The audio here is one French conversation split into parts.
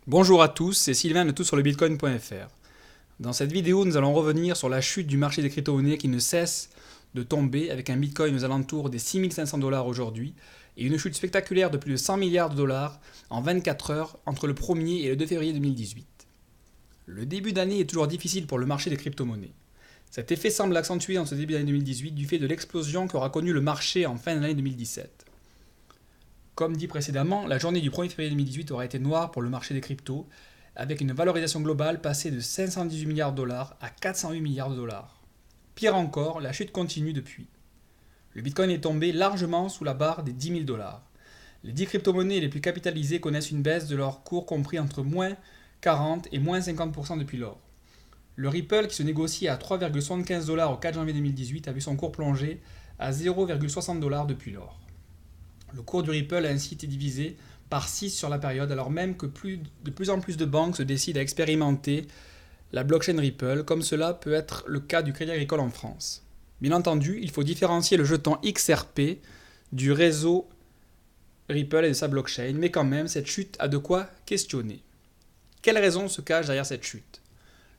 Bonjour à tous, c'est Sylvain de toutsurlebitcoin.fr. Dans cette vidéo, nous allons revenir sur la chute du marché des crypto-monnaies qui ne cesse de tomber avec un bitcoin aux alentours des 6500 dollars aujourd'hui et une chute spectaculaire de plus de 100 milliards de dollars en 24 heures entre le 1er et le 2 février 2018. Le début d'année est toujours difficile pour le marché des crypto-monnaies. Cet effet semble accentué en ce début d'année 2018 du fait de l'explosion qu'aura connue le marché en fin d'année 2017. Comme dit précédemment, la journée du 1er février 2018 aura été noire pour le marché des cryptos, avec une valorisation globale passée de 518 milliards de dollars à 408 milliards de dollars. Pire encore, la chute continue depuis. Le Bitcoin est tombé largement sous la barre des 10 000 dollars. Les 10 crypto-monnaies les plus capitalisées connaissent une baisse de leur cours compris entre moins 40 et moins 50% depuis lors. Le Ripple, qui se négocie à 3,75 dollars au 4 janvier 2018, a vu son cours plonger à 0,60 dollars depuis lors. Le cours du Ripple a ainsi été divisé par 6 sur la période, alors même que de plus en plus de banques se décident à expérimenter la blockchain Ripple, comme cela peut être le cas du Crédit Agricole en France. Bien entendu, il faut différencier le jeton XRP du réseau Ripple et de sa blockchain, mais quand même, cette chute a de quoi questionner. Quelle raison se cache derrière cette chute?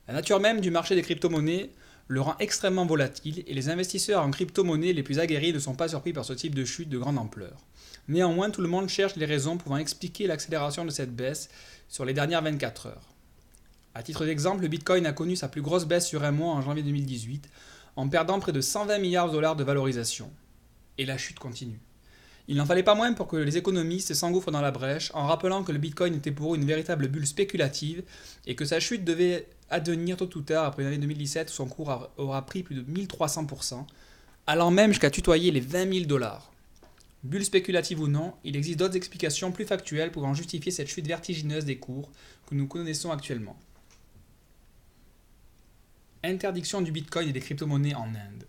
La nature même du marché des crypto-monnaies le rend extrêmement volatile et les investisseurs en crypto-monnaies les plus aguerris ne sont pas surpris par ce type de chute de grande ampleur. Néanmoins, tout le monde cherche les raisons pouvant expliquer l'accélération de cette baisse sur les dernières 24 heures. A titre d'exemple, le Bitcoin a connu sa plus grosse baisse sur un mois en janvier 2018, en perdant près de 120 milliards de dollars de valorisation. Et la chute continue. Il n'en fallait pas moins pour que les économistes s'engouffrent dans la brèche en rappelant que le Bitcoin était pour eux une véritable bulle spéculative et que sa chute devait advenir tôt ou tard après l'année 2017 où son cours aura pris plus de 1300%, allant même jusqu'à tutoyer les 20 000 dollars. Bulle spéculative ou non, il existe d'autres explications plus factuelles pouvant justifier cette chute vertigineuse des cours que nous connaissons actuellement. Interdiction du Bitcoin et des crypto-monnaies en Inde.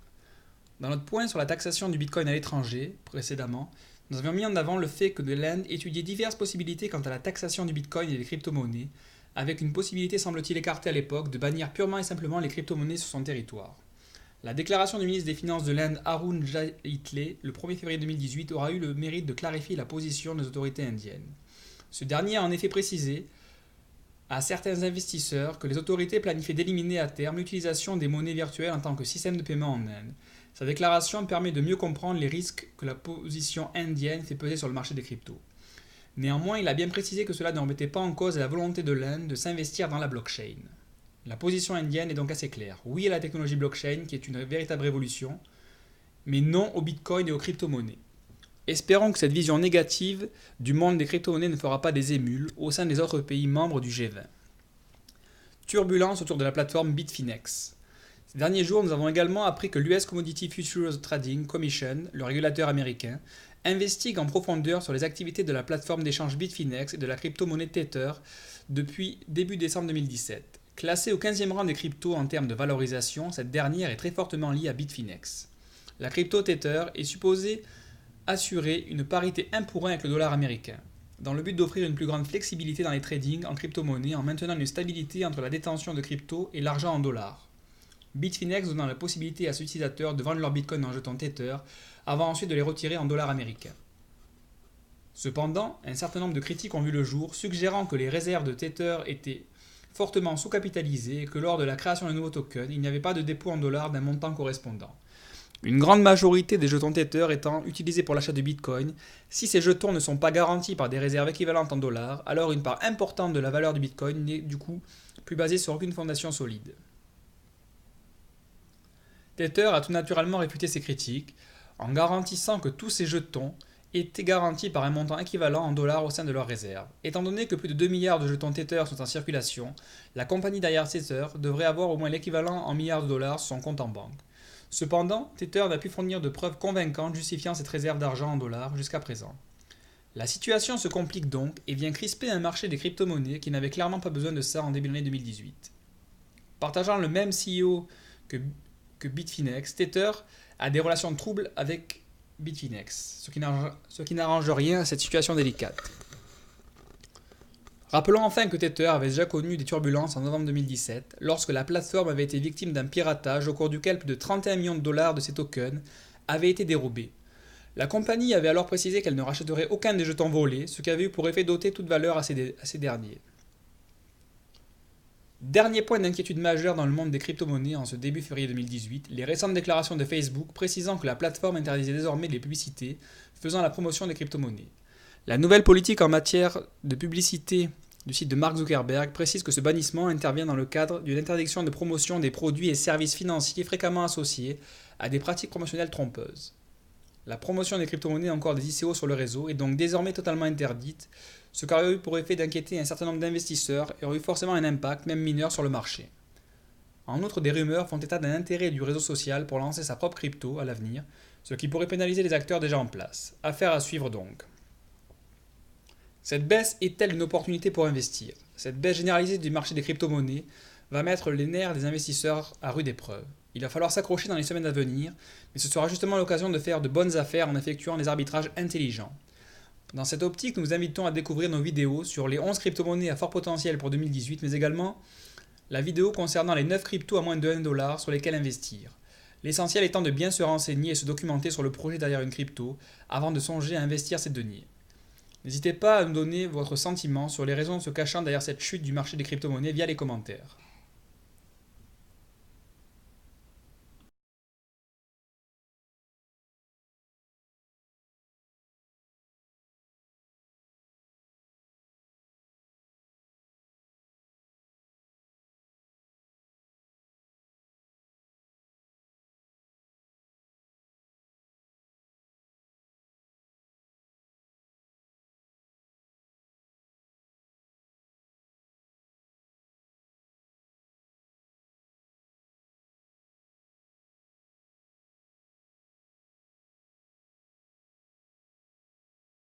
Dans notre point sur la taxation du Bitcoin à l'étranger, précédemment, nous avions mis en avant le fait que l'Inde étudiait diverses possibilités quant à la taxation du Bitcoin et des crypto-monnaies, avec une possibilité semble-t-il écartée à l'époque de bannir purement et simplement les crypto-monnaies sur son territoire. La déclaration du ministre des Finances de l'Inde Arun Jaitley le 1er février 2018 aura eu le mérite de clarifier la position des autorités indiennes. Ce dernier a en effet précisé à certains investisseurs que les autorités planifiaient d'éliminer à terme l'utilisation des monnaies virtuelles en tant que système de paiement en Inde. Sa déclaration permet de mieux comprendre les risques que la position indienne fait peser sur le marché des cryptos. Néanmoins, il a bien précisé que cela ne remettait pas en cause la volonté de l'Inde de s'investir dans la blockchain. La position indienne est donc assez claire. Oui à la technologie blockchain, qui est une véritable révolution, mais non au Bitcoin et aux crypto-monnaies. Espérons que cette vision négative du monde des crypto-monnaies ne fera pas des émules au sein des autres pays membres du G20. Turbulence autour de la plateforme Bitfinex. Ces derniers jours, nous avons également appris que l'US Commodity Futures Trading Commission, le régulateur américain, investigue en profondeur sur les activités de la plateforme d'échange Bitfinex et de la crypto-monnaie Tether depuis début décembre 2017. Classée au 15e rang des cryptos en termes de valorisation, cette dernière est très fortement liée à Bitfinex. La crypto Tether est supposée assurer une parité 1 pour 1 avec le dollar américain, dans le but d'offrir une plus grande flexibilité dans les tradings en crypto-monnaie en maintenant une stabilité entre la détention de crypto et l'argent en dollars. Bitfinex donnant la possibilité à ses utilisateurs de vendre leur bitcoin en jetant Tether avant ensuite de les retirer en dollars américains. Cependant, un certain nombre de critiques ont vu le jour, suggérant que les réserves de Tether étaient fortement sous-capitalisées et que lors de la création de nouveaux tokens, il n'y avait pas de dépôt en dollars d'un montant correspondant. Une grande majorité des jetons Tether étant utilisés pour l'achat de Bitcoin, si ces jetons ne sont pas garantis par des réserves équivalentes en dollars, alors une part importante de la valeur du Bitcoin n'est du coup plus basée sur aucune fondation solide. Tether a tout naturellement réfuté ces critiques en garantissant que tous ces jetons étaient garantis par un montant équivalent en dollars au sein de leurs réserves. Étant donné que plus de 2 milliards de jetons Tether sont en circulation, la compagnie derrière Tether devrait avoir au moins l'équivalent en milliards de dollars sur son compte en banque. Cependant, Tether n'a pu fournir de preuves convaincantes justifiant cette réserve d'argent en dollars jusqu'à présent. La situation se complique donc et vient crisper un marché des crypto-monnaies qui n'avait clairement pas besoin de ça en début d'année 2018. Partageant le même CEO que Bitfinex, Tether a des relations troubles avec Bitfinex, ce qui n'arrange rien à cette situation délicate. Rappelons enfin que Tether avait déjà connu des turbulences en novembre 2017, lorsque la plateforme avait été victime d'un piratage au cours duquel plus de 31 millions de dollars de ses tokens avaient été dérobés. La compagnie avait alors précisé qu'elle ne rachèterait aucun des jetons volés, ce qui avait eu pour effet d'ôter toute valeur à ces derniers. Dernier point d'inquiétude majeur dans le monde des crypto-monnaies en ce début février 2018, les récentes déclarations de Facebook précisant que la plateforme interdisait désormais les publicités faisant la promotion des crypto-monnaies. La nouvelle politique en matière de publicité du site de Mark Zuckerberg précise que ce bannissement intervient dans le cadre d'une interdiction de promotion des produits et services financiers fréquemment associés à des pratiques promotionnelles trompeuses. La promotion des crypto-monnaies et encore des ICO sur le réseau est donc désormais totalement interdite, ce qui aurait eu pour effet d'inquiéter un certain nombre d'investisseurs et aurait eu forcément un impact, même mineur, sur le marché. En outre, des rumeurs font état d'un intérêt du réseau social pour lancer sa propre crypto à l'avenir, ce qui pourrait pénaliser les acteurs déjà en place. Affaire à suivre donc. Cette baisse est-elle une opportunité pour investir? Cette baisse généralisée du marché des crypto-monnaies va mettre les nerfs des investisseurs à rude épreuve. Il va falloir s'accrocher dans les semaines à venir, mais ce sera justement l'occasion de faire de bonnes affaires en effectuant des arbitrages intelligents. Dans cette optique, nous vous invitons à découvrir nos vidéos sur les 11 crypto-monnaies à fort potentiel pour 2018, mais également la vidéo concernant les 9 cryptos à moins de 1 dollar sur lesquels investir. L'essentiel étant de bien se renseigner et se documenter sur le projet derrière une crypto avant de songer à investir ces deniers. N'hésitez pas à nous donner votre sentiment sur les raisons se cachant derrière cette chute du marché des crypto-monnaies via les commentaires.